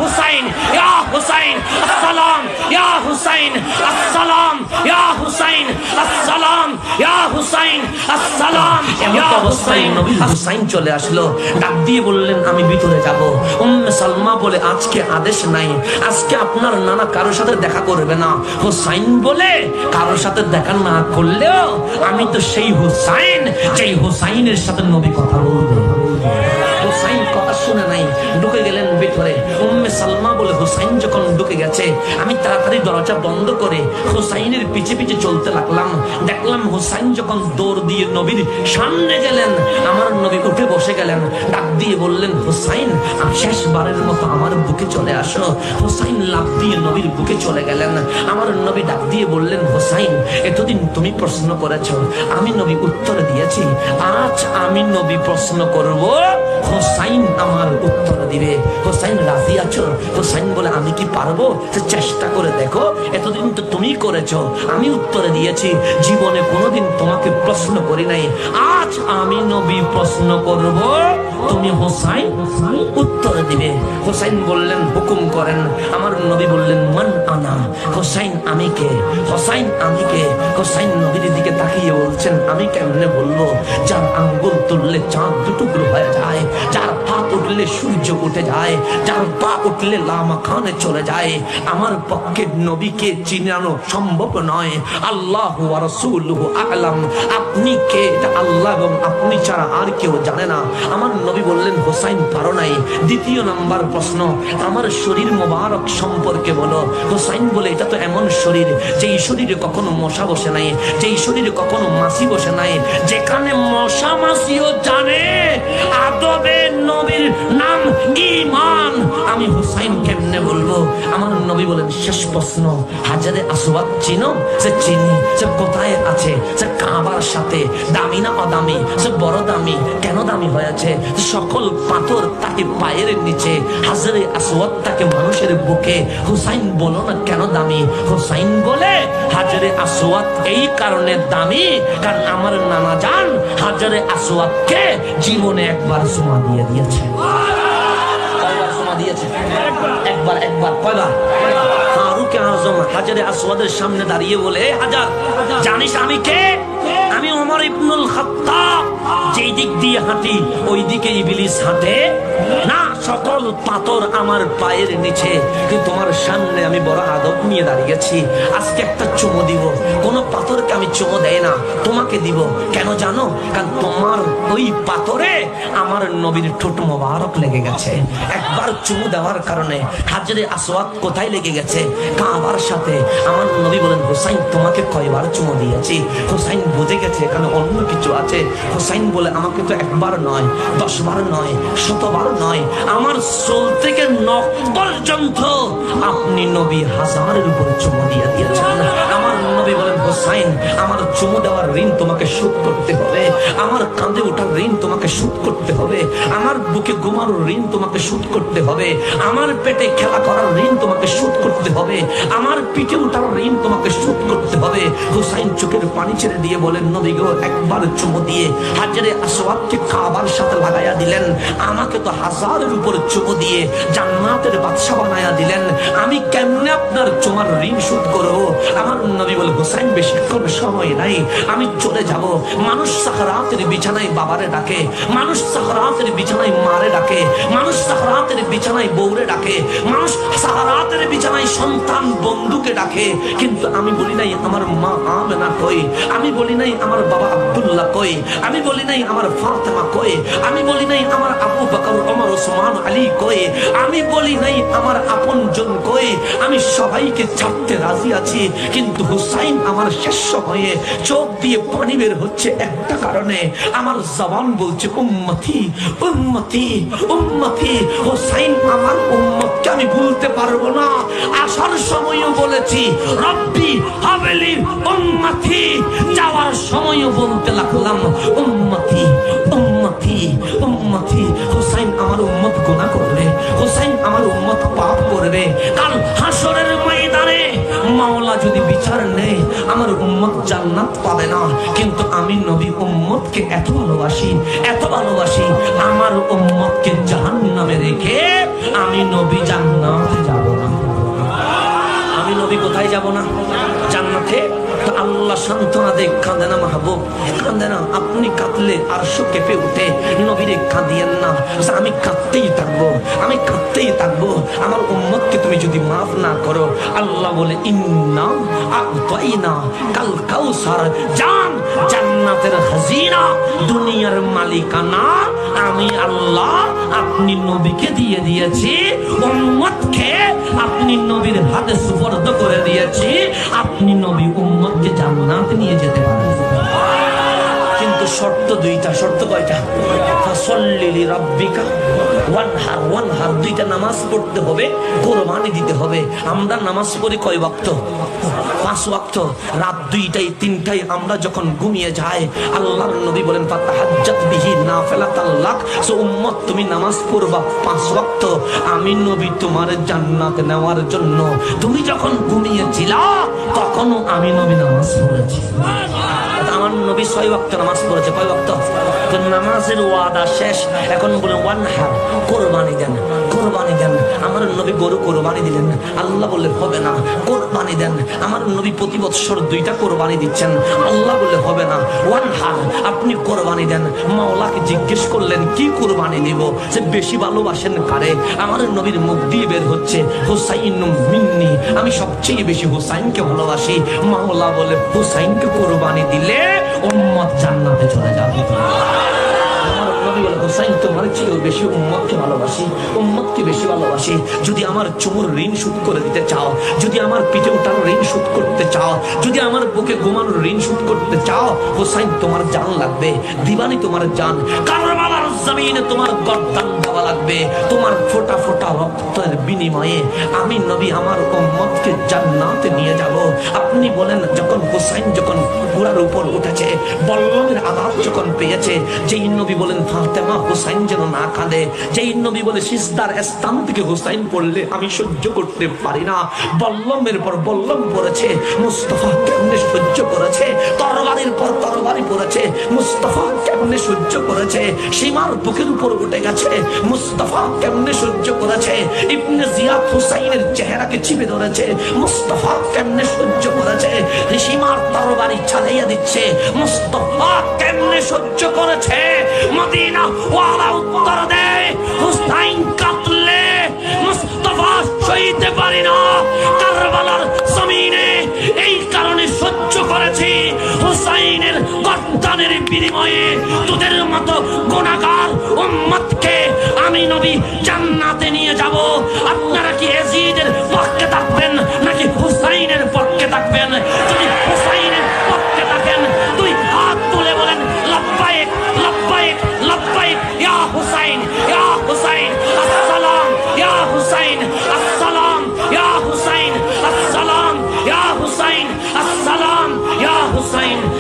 হুসাইন ইয়া হুসাইন আসসালাম ইয়া হুসাইন আসসালাম ইয়া হুসাইন আসসালাম ইয়া হুসাইন আসসালাম ইয়া হুসাইন। নবী হুসাইন চলে আসলো, ডাক দিয়ে বললেন আমি ভিতরে যাব। উম্মে সালমা বলে আজকে আদেশ নাই, আজকে আপনার নানা কারোর সাথে দেখা করবে না। হুসাইন বলে কারোর সাথে দেখা না করলেও আমি তো সেই হুসাইন, যেই হুসাইনের সাথে নবী কথা বলবে। হুসাইন কথা শুনে নাই, ঢুকে গেলেন ভিতরে। উম্মে সালমা বলে হুসাইন যখন ঢুকে গেছে, আমি তাড়াতাড়ি দরজা বন্ধ করে হুসাইনের পিছে পিছে চলতে লাগলাম। দেখলাম হুসাইন যখন দৌড় দিয়ে নবীর সামনে গেলেন, আমার নবী উঠে বসে গেলেন। ডাক দিয়ে বললেন হুসাইন শেষবারের মতো আমার বুকে চলে আসো। হুসাইন লাফ দিয়ে নবীর বুকে চলে গেলেন। আমার নবী ডাক দিয়ে বললেন হুসাইন এতদিন তুমি প্রশ্ন করেছ, আমি নবী উত্তর দিয়েছি, আজ আমি নবী প্রশ্ন করব, হুসাইন আমার উত্তর দিবে। হুসাইন রাজি আছো? হুসাইন বলে আমি কি পারবো? চেষ্টা করে দেখো, এতদিন তো তুমি করেছো, আমি উত্তরে দিয়েছি, জীবনে কোনোদিন তোমাকে প্রশ্ন করি নাই, আজ আমি নবী প্রশ্ন করব, তুমি হুসাইন উত্তর দিবে। হুসাইন বললেন হুকুম করেন। আমার নবী বললেন মান আনা। হুসাইন আমি কে? হুসাইন আমি কে? হুসাইন নবীর দিকে তাকিয়ে বলছেন আমি কেমনে বলবো? যার আঙ্গুল তুললে চাঁদ দুটুকরো হয়ে যায়, যার পা উঠলে সূর্য উঠে যায়, যার পা উঠলে লামাখানে চলে যায়, আমার পক্ষে নবীকে চিনানো সম্ভব নয়। আল্লাহু ওয়া রাসূলুহু আ'লাম। আপনি কে এটা আল্লাহ এবং আপনি ছাড়া আর কেউ জানে না। আমার নবী বললেন হুসাইন পারো নাই। দ্বিতীয় নাম্বার প্রশ্ন, আমার শরীর মোবারক সম্পর্কে বলো। হুসাইন বলে এটা তো এমন শরীর যেই শরীরে কখনো মশা বসে নাই, যেই শরীরে কখনো মাছি বসে নাই, যেখানে মশা মাছিও জানে আদবে নবীর নাম ঈমান। আমি হুসাইন কেমনে বলবো? আমার নবী বলেন শেষ প্রশ্ন, হাজারে আসওয়াদ চিনো? সে চিনি। সে কোথায় আছে? সে কাবার সাথে। দামি না অদামি? সে বড় দামি। কেন দামি হয়েছে? সকল পাথর তাকে পায়ের নিচে, হাজারে আসওয়াদ তাকে মানুষের বুকে। হুসাইন বলো না কেন দামি? হুসাইন বলে হাজারে আসওয়াদ এই কারণে দামি, কারণ আমার নানা জান হাজারে আসওয়াদকে জীবনে একবার সুমা দিয়ে দিয়েছে। কয়বার সুমা দিয়েছে? একবার। একবার। কয়বার? ফারুক আজম হাজারে আসওয়াদের সামনে দাঁড়িয়ে বলে হাজার জানিস আমি কে? আমি ওমর ইবনুল খাত্তাব। যেই দিক দিয়ে হাঁটি ওই দিকে ইবলিস হাঁটে না। সকল পাথর আমার পায়ের নিচে, কিন্তু তোমার সামনে আমি বড় আদব নিয়ে দাঁড়িয়েছি। আজকে একটা চুমো দিব, কোন পাথরকে আমি চুমো দেয় না, তোমাকে দিব। কেন জানো? কারণ তোমার ওই পাথরে আমার নবীর ঠোঁট মোবারক লেগে গেছে। একবার চুমু দেওয়ার কারণে হাজারে আসওয়াদ কোথায় লেগে গেছে? কাবার সাথে। আমার নবী বলেন হুসাইন তোমাকে কয়বার চুমো দিয়েছি? হুসাইন বুঝে গেছে এখানে অন্য কিছু আছে। হুসাইন বলে আমাকে তো একবার নয়, 10 বার নয়, 100 বার নয়, আমার সোল থেকে নখ পর্যন্ত আপনি নবী হাজারের উপর চুমো দিয়ে দিয়েছেন। আমার নবী বলেন হুসাইন আমার চুমো দেওয়ার ঋণ তোমাকে শোধ করতে হবে, আমার কাঁধে ওঠার ঋণ তোমাকে শোধ করতে হবে, আমার বুকে ঘুমানোর ঋণ তোমাকে শোধ করতে হবে, আমার পেটে খেলা করার ঋণ তোমাকে শোধ করতে হবে, আমার পিঠে ওঠার ঋণ তোমাকে শোধ করতে হবে। হুসাইন চোখের পানি ছেড়ে দিয়ে বলেন নবী গো একবার চুমো দিয়ে হাজারে আসওয়াদকে কাবার সাথে লাগাইয়া দিলেন, আমাকে তো হাজারের উপর চুমো দিয়ে জান্নাতের বাদশা বানায়া দিলেন, আমি কেমনে আপনার চুমার ঋণ শোধ করবো? আমার নবী বলে হুসাইন বেশিক্ষণ সময় নাই, আমি চলে যাব। মানুষ সাকরাতের বিছানায় বাবারে ডাকে, মানুষ সাকরাতের বিছানায় মারে ডাকে, মানুষ সাকরাতের বিছানায় বউরে ডাকে, মানুষ সাকরাতের বিছানায় সন্তান বন্ধুকে ডাকে, কিন্তু আমি বলি নাই আমার মা আমেনা কই, আমি বলি নাই আমার বাবা আব্দুল্লাহ কই, আমি বলি নাই আমার ফাতেমা কই, আমি বলি নাই আমার আবু বকর ওমর ওসমান আলী কই, আমি বলি নাই আমার আপনজন কই। আমি সবাইকে ছাড়তে রাজি আছি, কিন্তু হুসাইন আমার শেষ সময়ে চোখ দিয়ে পানি বের হচ্ছে একটা কারণে, আমার জবান বলছে উম্মতি উম্মতি উম্মতি। হুসাইন আমার উম্মতকে আমি ভুলতে পারবো না। আসার সময়ও বলেছি রব্বি হাবলি উম্মতি, যাওয়ার সময়ও বলতে লাগলাম উম্মতি উম্মতি উম্মতি। হুসাইন আমার উম্মত গুনাহ করবে, হুসাইন আমার উম্মত পাপ করবে। কাল হাসরের ময়দানে মাওলা যদি বিচার নেই, আমার উম্মত জান্নাত পাবে না, কিন্তু আমি নবী উম্মতকে এত ভালোবাসি, এত ভালোবাসি, আমার উম্মতকে জাহান্নামে রেখে আমি নবী জান্নাতে যাব না। আমি নবী কোথায় যাব না? জান্নাতে। তো আল্লাহ সান্ত্বনা দেখ, কাঁদে না মাহবুব, কাঁদে না। আপনি কাঁদলে আরশও কেঁপে উঠে, নবীরে কাঁদিয়েন না। আমি কাঁদতেই থাকবো, আমি কাঁদতেই থাকবো। আমার উম্মতকে তুমি যদি মাফ না করো, আল্লাহ বলে ইন্না আ'তাইনা কাল কাউসার, জান জান্নাতের খাজিনা, দুনিয়ার মালিকানা আমি আল্লাহ আপনি নবীকে দিয়ে দিয়েছি, উম্মতকে আপনি নবীর হাতে সুপর্দ করে দিয়েছি। আপনি নবী উম্মতকে জান্নাতে নিয়ে যেতে পারেন, কিন্তু শর্ত দুইটা। শর্ত কয়টা? ফাসল্লি লিরাব্বিকা ওয়ানহার, ওয়ানহার দুইটা নামাজ পড়তে হবে, কোরবানি দিতে হবে। আমরা নামাজ পড়ি কয় ওয়াক্ত? 5 ওয়াক্ত। রাত 2টায় 3টায় আমরা যখন ঘুমিয়ে যাই, আল্লাহর নবী বলেন ফাতাহাজ্জাত বিহি নাফিলাতাল লাক, সো উম্মত তুমি নামাজ পড়বা 5 ওয়াক্ত, আমি নবী তোমার জান্নাতে নেওয়ার জন্য। তুমি যখন ঘুমিয়েছিলা তখনও আমি নবী নামাজ পড়েছি। আমার নবী 6 ওয়াক্ত নামাজ পড়েছে। কয় ওয়াক্ত? তো নামাজের ওয়াদা শেষ, এখন বলে ওয়ানহার, কোরবানি দেন, কোরবানি দেন। আমার নবী গরু কোরবানি দিলেন, আল্লাহ বললে হবে না, কোরবানি দেন। আমার নবী প্রতি বৎসর 2টা কোরবানি দিচ্ছেন, আল্লাহ বললে হবে না, ওয়ানহার, আপনি কোরবানি দেন। মাওলাকে জিজ্ঞেস করলেন কি কোরবানি দিব, সে বেশি ভালোবাসেন কারে? আমার নবীর মুখ দিয়ে বের হচ্ছে হুসাইন মিন্নি, আমি সবচেয়ে বেশি হুসাইনকে ভালোবাসি। মাওলা বলে হুসাইনকে কোরবানি দিলে উম্মত জান্নাতে চলে যাবে। আমার নবী বলে হুসাইন তোমার চেয়েও বেশি উম্মতকে ভালোবাসি, উম্মতকে বেশি ভালোবাসি। যদি আমার চুমুর ঋণ শোধ করে দিতে চাও, যদি আমার পিঠে ওঠার ঋণ শোধ করতে চাও, যদি আমার বুকে ঘুমানোর ঋণ শোধ করতে চাও, হুসাইন তোমার জান লাগবে, দিবানি তোমার জান। কারবালার জমিনে তোমার গর্দান দেওয়া লাগবে, তোমার ফোঁটা ফোঁটা রক্তের বিনিময়ে আমি নবী আমার উম্মতকে জান্নাতে নিয়ে যাব। আপনি বলেন যখন হুসাইন যখন ঘোড়ার উপর উঠেছে, বল্লমের আঘাত যখন পেয়েছে, যেই নবী বলেন ফাতেমা হুসাইন যেন না কাঁদে, যেই নবী বলে সিজদার স্থান থেকে হুসাইন পড়লে আমি সহ্য করতে পারি না, বল্লমের পর বল্লম পড়েছে, মুস্তাফা কেমনে সহ্য করেছে, তরবারির পর তরবারি পড়েছে, মুস্তাফা কেমনে সহ্য করেছে, সীমার বুকের উপর উঠে গেছে, মুস্তাফা কেমনে সহ্য করেছে, ইবনে জিয়াদ হুসাইনের চেহারাকে চিপে ধরেছে, মুস্তাফা কেমনে সহ্য করেছে, সীমার তরবারি চালিয়ে দিচ্ছে, মুস্তাফা কেমনে সহ্য করেছে। মদিনা ওয়ালা উত্তর দেয়, হুসাইন কাঁদলে মুস্তাফা সইতে পারি না, কারবালার জমিনে এই কারণে সহ্য করেছি, হুসাইনের গর্দানের বিনিময়ে তোদের মতো গুনাহগার উম্মতকে আমি নবী জান্নাতে নিয়ে যাব। আপনারা কি ইয়াজিদের পক্ষে থাকবেন নাকি হুসাইনের পক্ষে থাকবেন? যদি হুসাইনের পক্ষে থাকেন 2 হাত তুলে বলেন লাব্বাইক লাব্বাইক লাব্বাইক ইয়া হুসাইন,